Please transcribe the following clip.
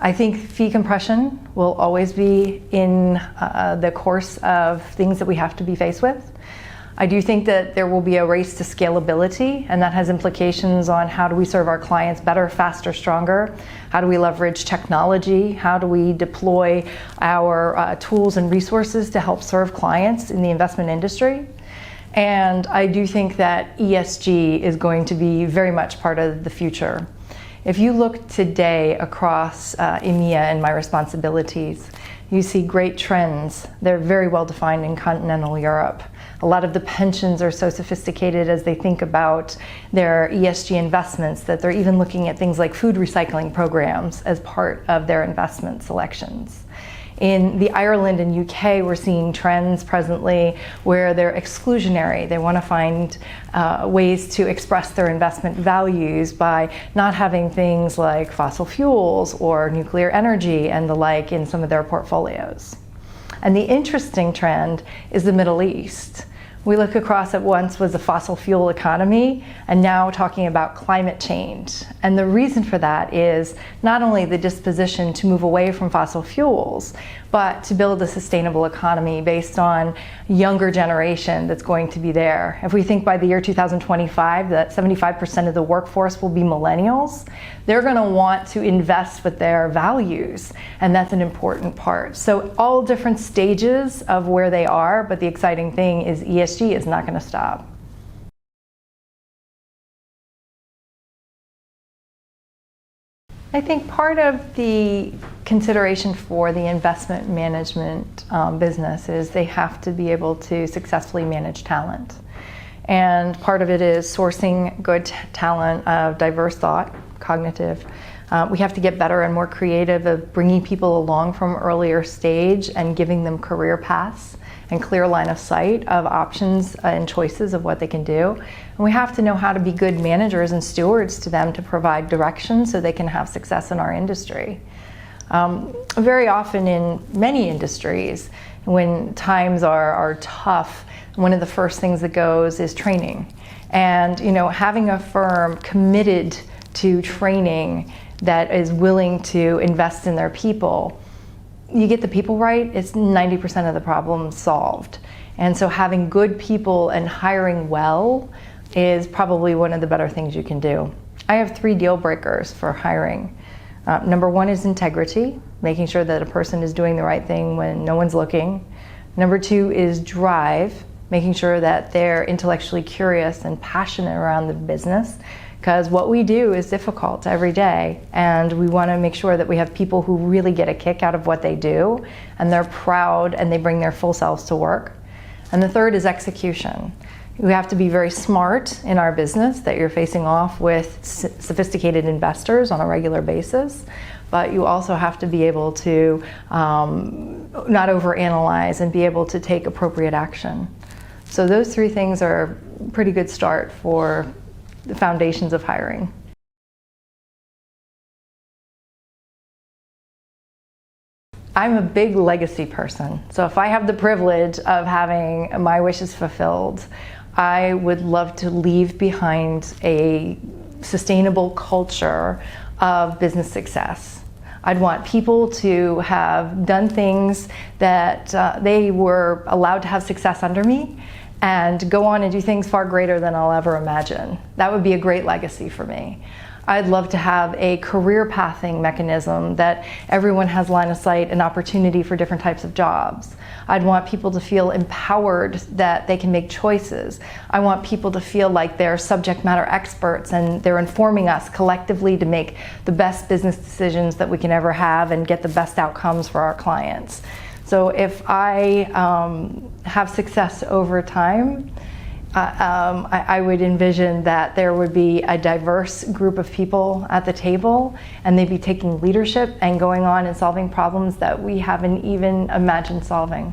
I think fee compression will always be in the course of things that we have to be faced with. I do think that there will be a race to scalability, and that has implications on how do we serve our clients better, faster, stronger? How do we leverage technology? How do we deploy our tools and resources to help serve clients in the investment industry? And I do think that ESG is going to be very much part of the future. If you look today across EMEA and my responsibilities, you see great trends. They're very well defined in continental Europe. A lot of the pensions are so sophisticated as they think about their ESG investments that they're even looking at things like food recycling programs as part of their investment selections. In the Ireland and UK, we're seeing trends presently where they're exclusionary. They want to find ways to express their investment values by not having things like fossil fuels or nuclear energy and the like in some of their portfolios. And the interesting trend is the Middle East. We look across at once was a fossil fuel economy and now talking about climate change. And the reason for that is not only the disposition to move away from fossil fuels, but to build a sustainable economy based on younger generation that's going to be there. If we think by the year 2025 that 75% of the workforce will be millennials, they're going to want to invest with their values, and that's an important part. So all different stages of where they are, but the exciting thing is ESG is not going to stop. I think part of the consideration for the investment management business is they have to be able to successfully manage talent. And part of it is sourcing good talent of diverse thought, cognitive. We have to get better and more creative of bringing people along from earlier stage and giving them career paths and clear line of sight of options and choices of what they can do. And we have to know how to be good managers and stewards to them to provide direction so they can have success in our industry. Very often in many industries, when times are tough, one of the first things that goes is training. And having a firm committed to training that is willing to invest in their people, you get the people right, it's 90% of the problem solved. And so having good people and hiring well is probably one of the better things you can do. I have 3 deal breakers for hiring. Number 1 is integrity, making sure that a person is doing the right thing when no one's looking. Number 2 is drive, making sure that they're intellectually curious and passionate around the business, because what we do is difficult every day, and we want to make sure that we have people who really get a kick out of what they do, and they're proud and they bring their full selves to work. And the third is execution. We have to be very smart in our business, that you're facing off with sophisticated investors on a regular basis, but you also have to be able to not overanalyze and be able to take appropriate action. So those 3 things are a pretty good start for the foundations of hiring. I'm a big legacy person. So if I have the privilege of having my wishes fulfilled, I would love to leave behind a sustainable culture of business success. I'd want people to have done things that they were allowed to have success under me, and go on and do things far greater than I'll ever imagine. That would be a great legacy for me. I'd love to have a career pathing mechanism that everyone has line of sight and opportunity for different types of jobs. I'd want people to feel empowered that they can make choices. I want people to feel like they're subject matter experts and they're informing us collectively to make the best business decisions that we can ever have and get the best outcomes for our clients. So if I have success over time, I would envision that there would be a diverse group of people at the table, and they'd be taking leadership and going on and solving problems that we haven't even imagined solving.